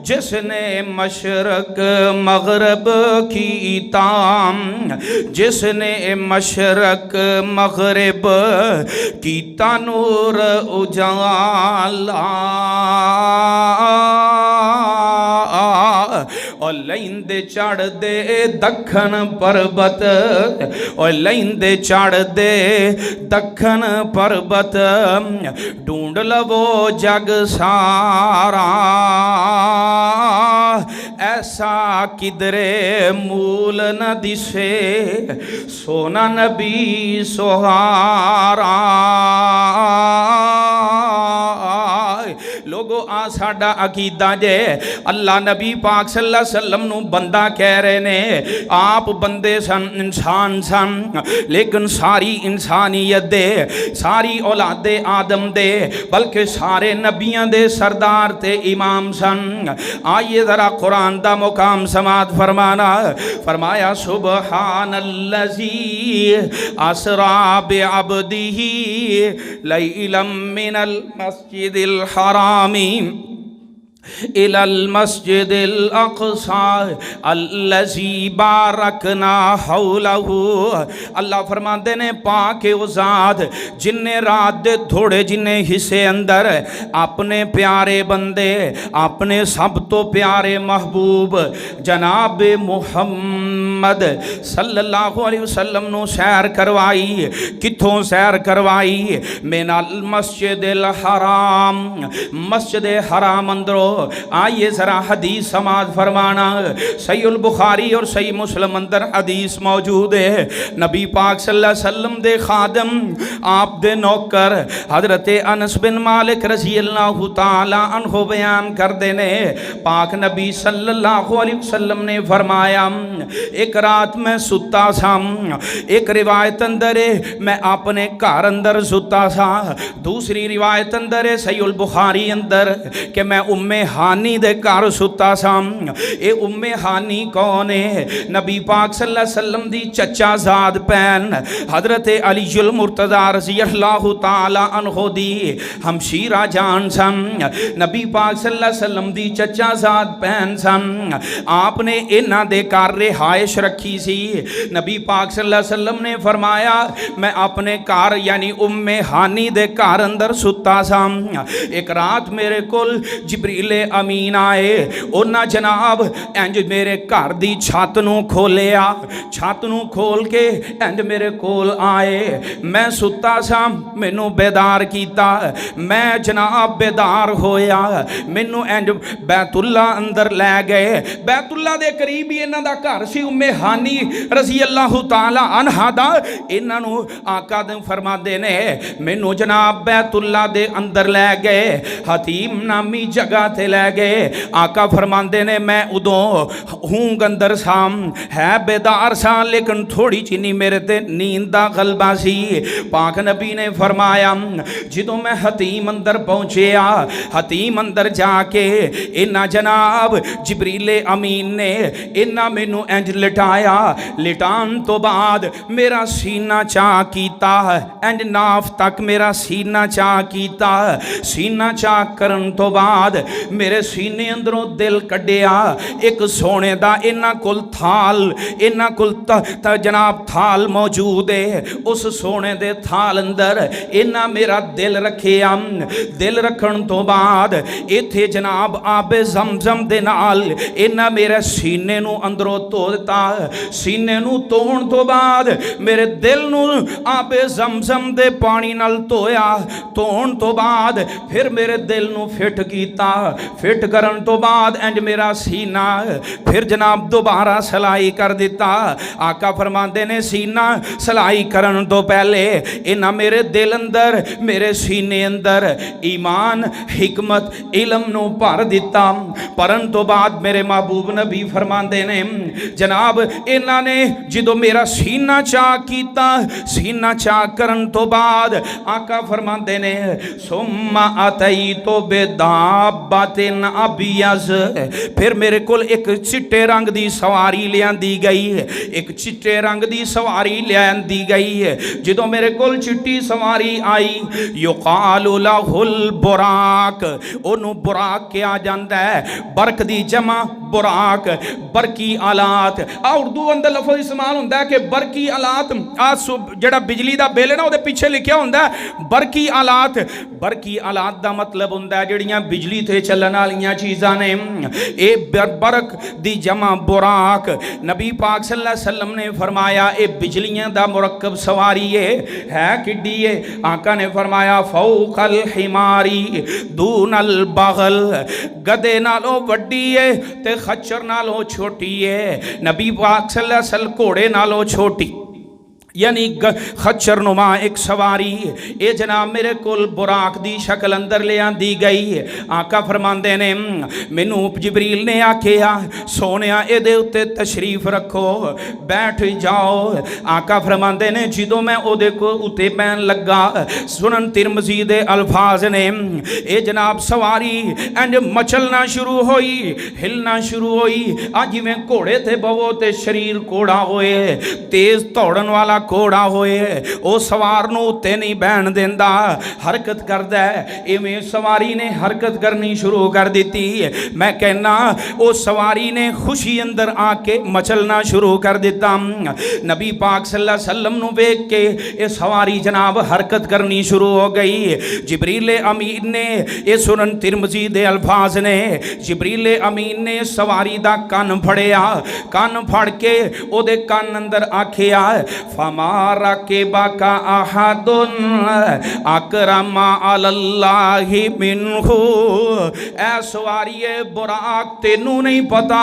जिसने मशरक मगरब की ताम, जिसने मशरक मगरब की तनूर उजाला, और लैंदे चढ़ दे दखन पर्वत, और लैंदे चढ़ दे दखन पर्वत, ढूंढ लवो जग सारा, ऐसा किधरे मूल न दिसे, सोना नबी सोहारा। लोगो आ साडा अकीदा जे, अल्लाह नबी पाक सल्लल्लाहु अलैहि वसल्लम नू बंदा कह रहे ने, आप बंदे सन, इंसान सन, लेकिन सारी इंसानियत दे, सारी औलादे आदम दे, बल्कि सारे नबियां दे सरदार ते इमाम सन। आइए जरा कुरान दा मुकाम समात फरमाना, फरमाया सुबहानल्लज़ी असरा बिअब्दिही लैलम मिनल मस्जिदिल हरामी इलल मस्जिदिल अक़सा अल्लज़ी बारकना हौलहू। अल्लाह फरमाते ने पाक वो ज़ात जिन्ने रात दे थोड़े जिन्ने हिस्से अंदर अपने प्यारे बंदे, अपने सब तो प्यारे महबूब जनाब मुहम्मद सल्लल्लाहु अलैहि वसल्लम नू सैर करवाई। कित्थों सैर करवाई? मिनल मस्जिदिल हराम, मस्जिद हराम अंदरों। आइए जरा हदीस समाज फरमाना, सहीहुल बुखारी और सही मुस्लिम अंदर हदीस मौजूद है। नबी पाक सल्लल्लाहु अलैहि वसल्लम दे खादम, आप दे नौकर हजरत अनस बिन मालिक रज़ी अल्लाहु ताला अन्हु बयान कर देने, पाक नबी सल्लल्लाहु अलैहि वसल्लम ने फरमाया, एक रात मैं सुता सा, एक रिवायत अंदर है मैं अपने घर अंदर सुता सा, दूसरी रिवायत अंदर है सहीहुल बुखारी अंदर कि मैं उम्मे हानी दे घर सुता सा। ये उम्मे हानी कौन है? नबी पाक सल्लल्लाहु अलैहि वसल्लम दी चचा ज़ाद भैन हजरत अलीयुल मुर्तज़ा रज़ी अल्लाहु ताला अन्हु दी हमशीरा जान सन। नबी पाक सल्लल्लाहु अलैहि वसल्लम दी चचा ज़ाद भैन सन। आपने इन्हां दे घर रिहाइश रखी सी। नबी पाक सल्लल्लाहु अलैहि वसल्लम ने फरमाया मैं अपने घर यानी उम्मे हानी दे घर अंदर सुता सा। एक रात मेरे कोल जिब्रील अमीन आए, उन्हां जनाब इंज मेरे घर दी छत नूं खोलिया, छत नूं खोल के इंज मेरे कोल आए। मैं सुता सा, मैनू बेदार कीता, मैं जनाब बेदार होया, मैनू इंज बैतुल्ला अंदर लै गए। बैतुल्ला दे करीब ही इन्हां दा घर सी, उम्मे हानी रज़ी अल्लाहु ताला अन्हा दा। इन्हां नूं आका दे फरमादे ने मैनू जनाब बैतुल्ला दे अंदर लै गए, हतीम नामी जगह ते लै गए। आका फरमाते ने मैं उदों हूँ गंदर सा, है बेदार सा, लेकिन थोड़ी चीनी मेरे ते नींद दा गलबा सी। पाक नबी ने फरमाया जदों मैं हतीम अंदर पहुँचया, हतीम अंदर जाके इन्ना जनाब जिब्रील अमीन ने इन्ना मैनू इंज लिटाया। लिटान तो बाद मेरा सीना चाह कीता, इंज नाफ तक मेरा सीना चाह कीता। सीना चाह करन तो बाद मेरे सीने अंदरों दिल कढ़िया। एक सोने दा इन्हां कोल थाल, इन्हां कोल जनाब थाल मौजूद है। उस सोने दे थाल अंदर इन्हां मेरा दिल रखिया। दिल रखन तो बाद इत्थे जनाब आबे ज़मज़म दे नाल इन्हां मेरे सीने नूं अंदरों धो दिता। सीने नूं धोण तो बाद मेरे दिल नूं आबे ज़मज़म दे पानी नाल धोया। धोण तो बाद फिर मेरे दिल नूं फिट कीता। फिट करन तो बाद इंज मेरा सीना फिर जनाब दोबारा सिलाई कर दिता। आका फरमाते ने सीना सिलाई करन तो पहले इन्हां मेरे दिल अंदर मेरे सीने अंदर ईमान हिकमत इलम नूं भर दिता। परन तो बाद मेरे महबूब नबी फरमाते ने जनाब इन्हां ने जो मेरा सीना चाह कीता, सीना चाह करन तो बाद आका फरमाते ने सुम्मा अतई तो बेदाबातिन अबियज, फिर मेरे कोल एक चिट्टे रंग दी सवारी लियांदी गई। एक चिट्टे रंग दी सवारी लियांदी गई। जो मेरे कोल चिट्टी सवारी आई युकालु लहुल बुराक, ओनू बुराक कहा जाता है। बरक दी जमा बुराक, बरकी आलात। उर्दू अंदर लफज इस्तेमाल होंदा है कि बरकी आलात, जड़ा बिजली दा बिल है ना उहदे पीछे लिखिया होंदा है बरकी आलात। बरकी आलात दा मतलब होंदा है जड़ियां बिजली ते चलण वालियां चीज़ां ने। ए बरक दी जमा बुराक। नबी पाक सल्लल्लाहु अलैहि वसल्लम ने फरमाया ए बिजलियां दा मुरक्कब सवारी है किड्डी है। आका ने फरमाया फौकल हिमारी दूनल बगल, गधे नालों वड्डी है ते खच्चर नालों छोटी है। नबी पाक सल्लल्लाहु अलैहि वसल्लम घोड़े नालों छोटी यानी खच्चर नुमा एक सवारी। ये जनाब मेरे कोल बुराक दी शक्ल अंदर ले आंदी गई। आका फरमाते ने मैनू जिबरील ने आखिया सोने ये उत्ते तशरीफ रखो, बैठ जाओ। आका फरमाते ने जो मैं ओदे को उत्ते पैन लगा, सुनन तिरमिज़ी दे अल्फाज ने ये जनाब सवारी इंज मचलना शुरू हुई, हिलना शुरू हुई। अज जिवें घोड़े ते बवो ते शरीर घोड़ा होए, तेज दौड़न वाला घोड़ा होए, वो सवार नूं उत्ते नहीं बहन देंदा, हरकत करदा है। इवें सवारी ने हरकत करनी शुरू कर दी। मैं कहना वो सवारी ने खुशी अंदर आके मचलना शुरू कर दिता। नबी पाक सल्लल्लाहु अलैहि वसल्लम नूं वेख के ये सवारी जनाब हरकत करनी शुरू हो गई। जिबरील अमीन ने ये सुनन तिरमिज़ी दे अल्फाज ने जिबरील अमीन ने सवारी दा कान फड़िया। कान फड़ के ओदे कान अंदर आखिया फमारा के बाका अहदुन अकरमा अलल्लाहि मिन्हु। ऐ सवारीए बुराक तेनू नहीं पता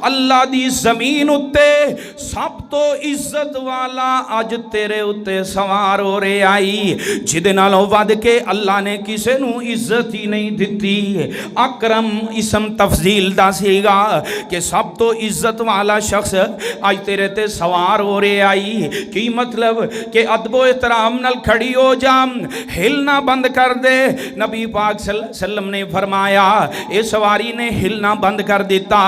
अल्लाह दी जमीन उत्ते सब तो इज्जत वाला अज तेरे उत्ते सवार हो रहे आई, जिदे नालों वध के अल्लाह ने किसे नू इज्जत ही नहीं दिती। अकरम इसम तफजील दा सीगा कि सब तो इज्जत वाला शख्स अज तेरे ते सवार हो रहे आई। की मतलब कि अदबो एहतराम नाल खड़ी हो जा, हिलना बंद कर दे। नबी पाक सल्लल्लाहु अलैहि वसल्लम ने फरमाया इस सवारी ने हिलना बंद कर दिता।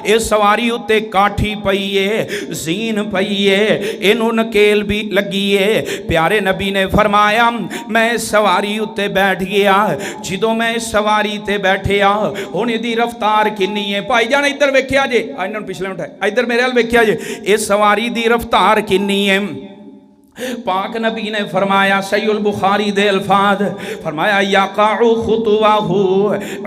इस सवारी उत्ते काठी पई है, जीन पई है, इनू नकेल भी लगी है। प्यारे नबी ने फरमाया मैं इस सवारी उत्ते बैठ गया। जो मैं इस सवारी ते बैठिया हुण इहदी रफ्तार किन्नी है। भाई जान इधर वेख्या जे, इन्हां नूं पिछले उठाया, इधर मेरे वाल वेख्या जे, इस सवारी दी रफ्तार किन्नी है। पाक नबी ने फरमाया सहीहुल बुखारी दे अल्फाज फरमाया यक़अउ खुतवाहु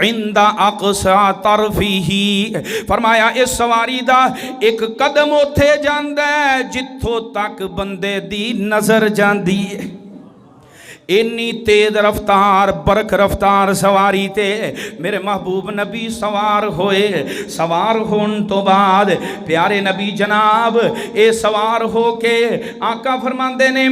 इंदा अक़सा तरफ़िही। फरमाया इस सवारी दा एक कदम उथे जांदा है जिथों तक बंदे दी नज़र जांदी है। इन्नी तेज रफ्तार बरक रफ्तार सवारी ते मेरे महबूब नबी सवार होए। सवार होने तो बाद प्यारे नबी जनाब ये सवार हो के आका फरमाते ने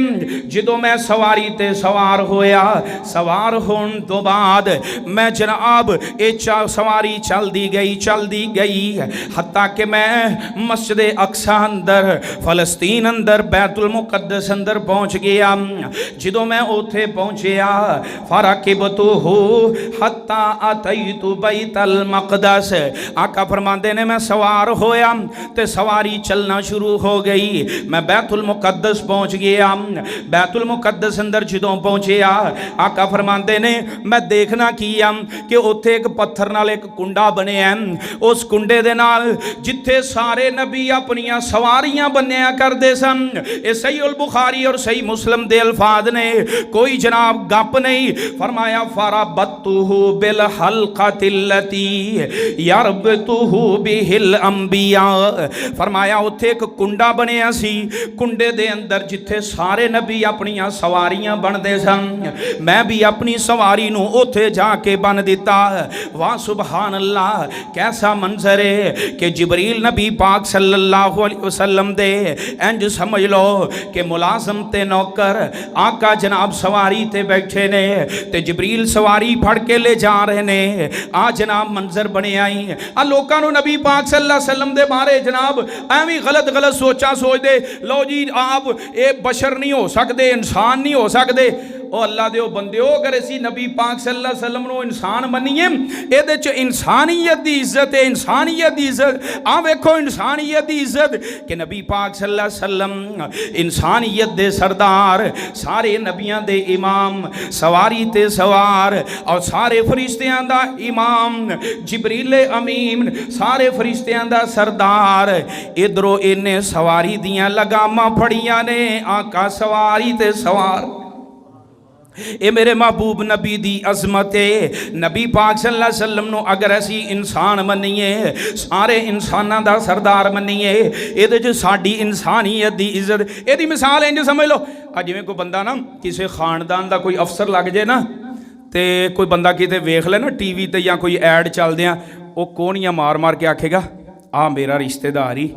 जो मैं सवारी ते सवार होया, सवार होने तो बाद मैं जनाब ये सवारी चलती गई हत्ता कि मैं मस्जिद अक्सा अंदर फ़लस्तीन अंदर बैतुल मुक़द्दस अंदर पहुँच गया। जो मैं उथे ते पहुंचिया फरकिबतुहु हत्ता अतैतु बैतल मक़दस। आका फरमाते ने मैं सवार होया ते सवारी चलना शुरू हो गई। मैं बैतुल मुक़द्दस पहुंच गया। बैतुल मुक़द्दस अंदर जदों पहुंचिया आका फरमाते ने मैं देखना किया कि उत्थे एक पत्थर नाल एक कुंडा बनिया। उस कुंडे दे नाल जिथे सारे नबी अपनियां सवारियां बन्निया करते सन। ये सही उल बुखारी और सही मुस्लिम दे अल्फाज ने, कोई जनाब गप नहीं। फरमाया फरबतुहु बिल हल्क़तिल्लती यरबतुहु बिहिल अंबिया। फरमाया उत्थे एक कुंडा बनिया सी, कुंडे दे अंदर जिथे सारे नबी अपनियां सवारियां बनते सन, मैं भी अपनी सवारी नूं उत्थे जाके बन दिता। वाह सुबहान अल्लाह, कैसा मंजर है कि जिबरील नबी पाक सल्लल्लाहु अलैहि वसल्लम दे इंज समझ लो कि मुलाजम ते नौकर आका जनाब सवारी ते बैठे ने ते जिबरील सवारी फड़ के ले जा रहे ने। आ जनाब मंजर बने आई आ लोगों को नबी पाक सल्लल्लाहु अलैहि वसल्लम दे बारे जनाब एवं गलत गलत सोचा सोचते, लो जी आप ये बशर नहीं हो सकते, इंसान नहीं हो सकते। ओ अल्लाह दे बंदिओ, अगर असी नबी पाक सल्लल्लाहु अलैहि वसल्लम नूं इंसान मन्नीए, इहदे च इंसानियत दी इज्जत है। इंसानियत दी इज्जत आ वेखो, इंसानियत दी इज्जत कि नबी पाक सल्लल्लाहु अलैहि वसल्लम इंसानियत दे सरदार, सारे नबियां दे इमाम, सवारी ते सवार और सारे फरिश्तियां दा इमाम, जिबरील अमीन सारे फरिश्तियां दा सरदार। इधरों इन्हें सवारी दियां लगामां फड़ियां ने, आका सवारी ते सवार। ये मेरे महबूब नबी दी अजमत है। नबी पाक सल्लल्लाहु अलैहि वसल्लम नूं अगर असी इंसान मन्नीए, सारे इंसानां दा सरदार मन्नीए, इहदे च साडी इंसानियत दी इज्जत। इहदी मिसाल इंज समझ लो, जिवें कोई बंदा ना किसी खानदान दा कोई अफसर लग जाए ना, ते कोई बंदा किते वेख ले ना टीवी ते या कोई ऐड चलदियां, वो कोहनियां मार मार के आखेगा आ मेरा रिश्तेदार ही,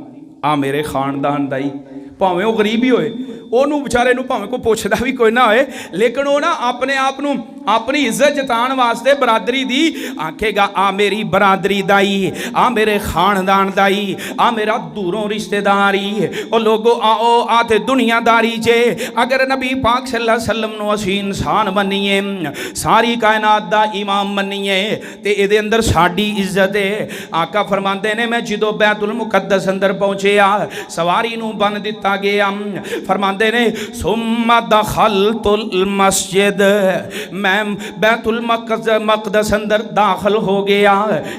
आ मेरे खानदान दा ही, भावें वो गरीब ही होए, ਉਹਨੂੰ ਵਿਚਾਰੇ ਨੂੰ ਭਾਵੇਂ ਕੋਈ ਪੁੱਛਦਾ ਵੀ ਕੋਈ ਨਾ ਹੋਏ, ਲੇਕਿन ਉਹ ਨਾ ਆਪਣੇ ਆਪ ਨੂੰ अपनी इज्जत जताने वास्ते बरादरी दी आखेगा आ मेरी बरादरी दाई, आ मेरे खानदान दाई, आ मेरा दूरों रिश्तेदारी। और लोगों आओ आते दुनियादारी चे अगर नबी पाक सल्लल्लाहु अलैहि वसल्लम नूं असीं इंसान मन्नीए, सारी कायनात दा इमाम मन्नीए, ते इहदे अंदर साडी इज्जत है। आका फरमाते ने मैं जदों बैतुल मुकद्दस अंदर पहुंचिया, सवारी नूं बन दिता गया। फरमाते ने सुम्मा दखलतुल मस्जिद, मैं बैतुल मक़दस अंदर दाखिल हो गया,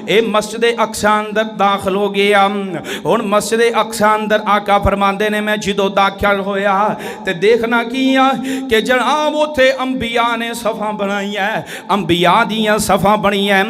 ए मस्जिद अक्सा अंदर दाखिल हो गया। हुण मस्जिद अक्सा अंदर आका फरमाते ने मैं जदों दाखिल होया ते देखना किया कि जनाब उत्थे अंबिया ने सफ़ा बनाई है, अंबिया दियां सफ़ा बनी है।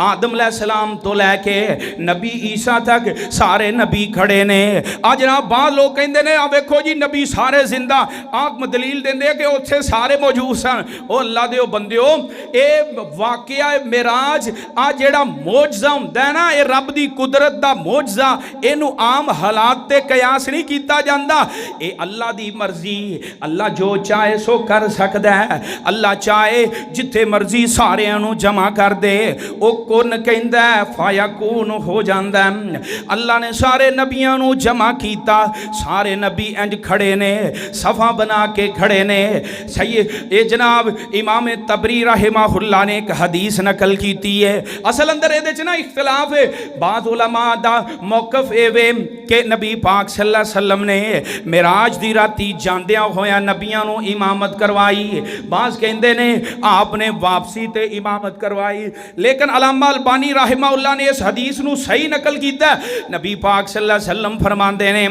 आदम अलैहिस्सलाम तो लैके नबी ईसा तक सारे नबी खड़े ने। आ जनाब बाद लोग कहते ने आ वेखो जी नबी सारे जिंदा, आग दलील देंदे कि उत्थे सारे मौजूद सन। ओ अल्लाह दे बंदे वाकया मेराज आ जेड़ा मोजज़ा हुंदा है ना, ये रब दी कुदरत दा मोजज़ा, इनू आम हालात ते कयास नहीं किया जाता। ये अल्लाह दी मर्जी, अल्लाह जो चाहे सो कर सकता है। अल्लाह चाहे जिथे मर्जी सारियां नू जमा कर दे, वो कुन कहंदा है फायकून हो जाता है। अल्लाह ने सारे नबियां नू जमा किया, सारे नबी इंज खड़े ने, सफ़ा बना के खड़े ने। सही ये जनाब इमाम तबरी रहमहुल्लाह ने एक हदीस नकल की है। असल अंदर ये ना इख्तिलाफ है, बाद उलमा दा मौकफ एवे कि नबी पाक सल्लल्लाहु अलैहि वसल्लम ने मिराज दी राती जांदियां होया नबियां नू इमामत करवाई, बाज़ कहंदे ने आपने वापसी ते इमामत करवाई। लेकिन अल्लामा अलबानी रहमहुल्लाह ने इस हदीस नू सही नकल किया। नबी पाक सल्लल्लाहु अलैहि वसल्लम फरमांदे ने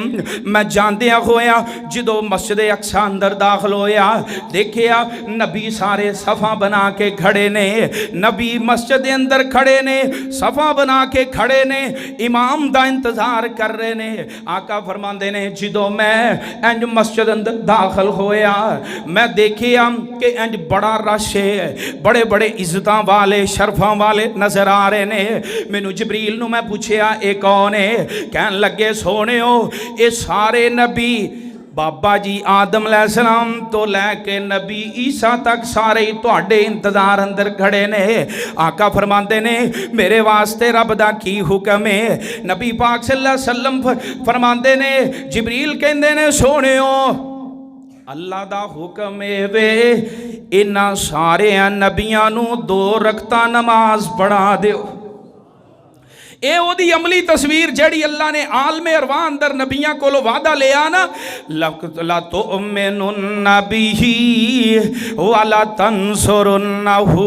मैं जांदियां होया जदों मस्जिद अक्सा अंदर दाखिल होया, देखिया नबी सारे सफ़ा बना के खड़े ने, नबी मस्जिद अंदर खड़े ने, सफ़ा बना के खड़े ने, इमाम दा इंतजार कर रहे ने। आका फरमांदे ने जदों मैं इंज मस्जिद अंदर दाखिल होया, मैं देखिया कि इंज बड़ा रश है, बड़े बड़े इज्जतां वाले शरफां वाले नजर आ रहे ने। मैनू जिबरील नू मैं पूछया ये कौन है? कहन लगे सोहणेओ ये सारे नबी बाबा जी आदम अलैहिस्सलाम तो लैके नबी ईसा तक सारे ही तुहाडे इंतजार अंदर खड़े ने। आका फरमाते ने मेरे वास्ते रब दा की हुक्म है? नबी पाक सल्लल्लाहु अलैहि वसल्लम फरमाते ने जिबरील कहंदे ने सोहणेओ अल्लाह दा हुक्म ए वे इन्हां सारे नबियां नूं 2 रकता नमाज पढ़ा दिओ। ये ओदी अमली तस्वीर जड़ी अल्लाह ने आलमे अरवा अंदर नबियां कोलो वादा लिया ना, ला तुमिनुन्ना बिही वला तंसुरुन्नहु।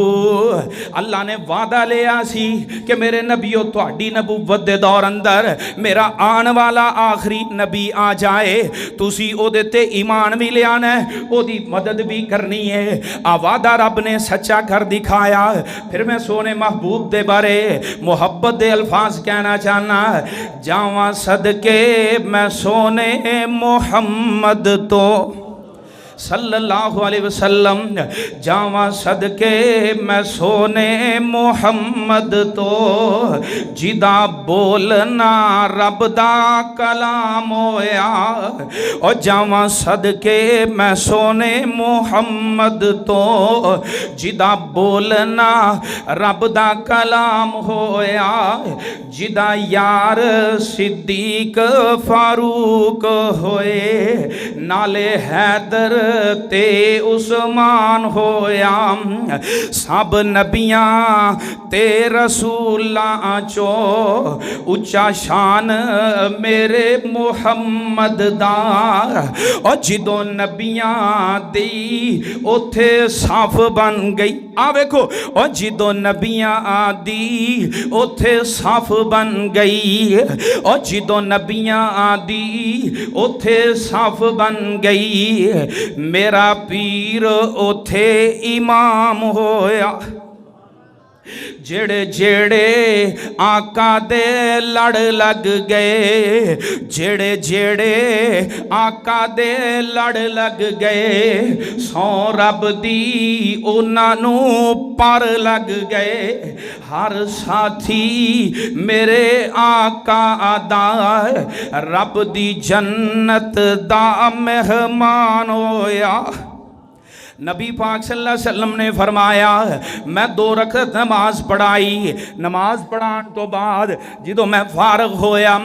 अल्लाह ने वादा लिया सी कि मेरे नबियो तुहाडी नबूवत दे दौर अंदर मेरा आने वाला आखिरी नबी आ जाए, तुसी ओदे ते ईमान भी लियाना है, ओदी मदद भी करनी है। आ वादा रब ने सच्चा कर दिखाया। फिर मैं सोने महबूब दे बारे मुहब्बत दे अल्फाज कहना चाहना, जावा सदके मैं सोने मोहम्मद तो सल्लल्लाहु अलैहि वसल्लम, जावा सदके मैं सोने मोहम्मद तो जिदा बोलना रब दा कलाम होया। और जावा सदके मैं सोने मोहम्मद तो जिदा बोलना रब दा कलाम होया। जिदा यार सिद्दीक फारूक होए, नाले हैदर ते उस्मान होया। सब नबियां ते रसूलां चो उच्चा शान मेरे मुहम्मद दा। और जिदों नबियां दी उथे साफ बन गई, आ वेखो, और जिदों नबियां दी उथे साफ बन गई। और जिदों नबियां दी उथे साफ बन गई, मेरा पीर उथे इमाम होया। जेड़े जेड़े आका दे लड़ लग गए, जेड़े जेड़े आका दे लड़ लग गए, सौ रब दी उन्हां नू पर लग गए। हर साथी मेरे आका दा रब दी जन्नत दा मेहमान होया। नबी पाक सल्लल्लाहु अलैहि वसल्लम ने फरमाया, मैं 2 रकअत नमाज पढ़ाई। नमाज पढ़ाने तो बाद जो मैं फारग होया,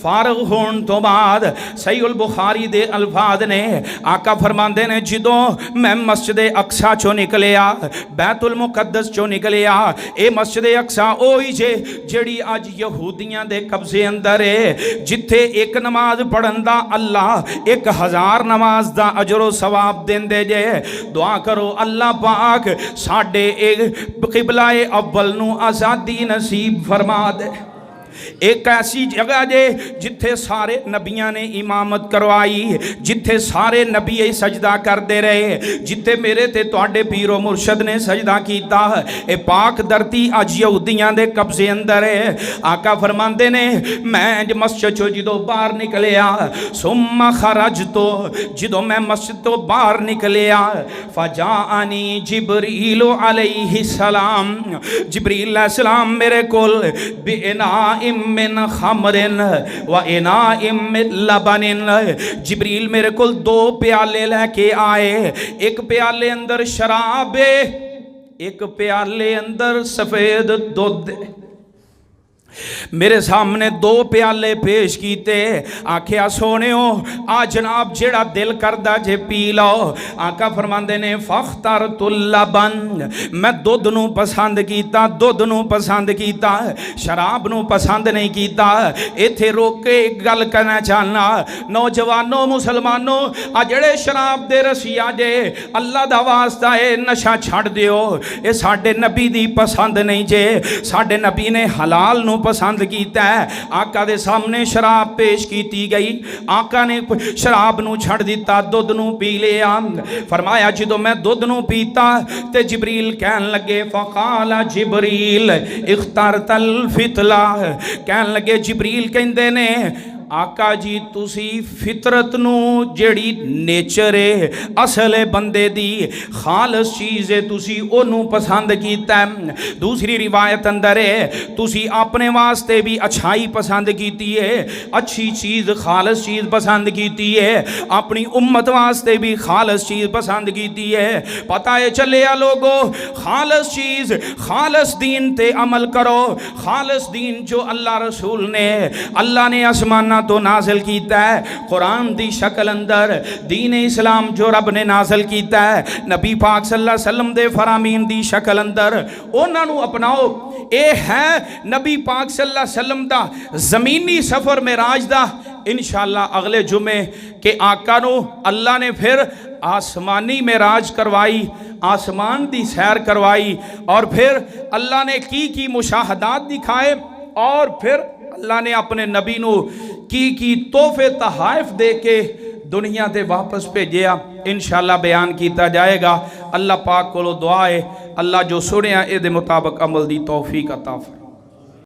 फारग होने तो बाद सहीहुल बुखारी दे अल्फाज ने आका फरमाते ने, जो मैं मस्जिद अक्सा चो निकलिया, बैतुल मुकद्दस चो निकलिया। ये मस्जिद अक्सा ओही जे जड़ी अज यहूदियां दे कब्जे अंदर है, जिथे एक नमाज पढ़न दा अल्लाह 1000 नमाज दा अजरो सवाब देंदे जे। दुआ करो अल्लाह पाक साडे किबलाए अव्वल नू आज़ादी नसीब फरमा दे। एक ऐसी जगह जे जिथे सारे नबियां ने इमामत करवाई, जिथे सारे नबी सजदा करते रहे, जिथे मेरे ते तुहाडे पीरो मुर्शद ने सजदा कीता। ए पाक धरती अज यहूदियां दे कब्जे अंदर है। आका फरमांदे ने, मैं मस्जिद चो जो बाहर निकलिया, सुम्मा खरज तो जो मैं मस्जिद तो बाहर निकलिया, फजाअनी जिब्रील अलैहिस्सलाम, जिब्रील अलैहिस्सलाम मेरे कोल बिना मिन खमरिन व इनाइम मिन लबनिन, जिब्रील मेरे को 2 प्याले लेके आए। एक प्याले अंदर शराब है, एक प्याले अंदर सफेद दूध। मेरे सामने 2 प्याले पेश किए। आखिया सोनियो आ जनाब जेड़ा दिल करदा जे पी लो। आका फरमांदे ने फख्तर तुल्लबन, मैं दुध नू पसंद कीता, दुध नू पसंद कीता, शराब नू पसंद नहीं कीता। इत्थे रोक के एक गल करना चाहना, नौजवानों मुसलमानों, आ जेड़े शराब दे रसिया जे, अल्लाह दा वास्ता है नशा छड़ दियो। ये साडे नबी दी पसंद नहीं जे। साडे नबी ने हलाल नू पसंद किया है। आका दे सामने शराब पेश की गई, आका ने शराब नू छड़ दिता, दुध नू पी लिया। फरमाया जो मैं दुध नू पीता ते जिब्रील कहन लगे, फ़क़ाला जिब्रील इख्तारतल फितला, कहन लगे जिब्रील कहंदे ने, आका जी तुसी फितरत नू जेड़ी नेचर है असल है बंदे दी खालस चीज़ है, तुसी ओनू पसंद कीता है। दूसरी रिवायत अंदर है तुसी अपने वास्ते भी अच्छाई पसंद कीती है, अच्छी चीज़ खालस चीज़ पसंद कीती है, अपनी उम्मत वास्ते भी खालस चीज़ पसंद कीती है। पता है चलिया लोगो, खालस चीज़ खालस दीन ते अमल करो। खालस दीन जो अल्लाह रसूल ने, अल्लाह ने आसमान उन्हां तो नाजिल कीता है। कुरान दी शक्ल अंदर दीन इस्लाम जो रब ने नाजिल कीता है, नबी पाक सल्लल्लाहु अलैहि वसल्लम दे फरामीन दी शक्ल अंदर उन्हां नू अपनाओ। ये है नबी पाक सल्लल्लाहु अलैहि वसल्लम दा ज़मीनी सफ़र मेराज दा। इंशाअल्लाह अगले जुमे के आका नू अल्लाह ने फिर आसमानी मेराज करवाई, आसमान दी सैर करवाई, और फिर अल्लाह ने की मुशाहदात दिखाए, और फिर अल्लाह ने अपने नबी नू की तोहफे तहाइफ दे के दुनिया ते वापस भेजिया। इंशाअल्लाह बयान किया जाएगा। अल्लाह पाक कोलों दुआ है, अल्लाह जो सुनिया ए दे मुताबिक अमल दी तौफीक अता फरमाए।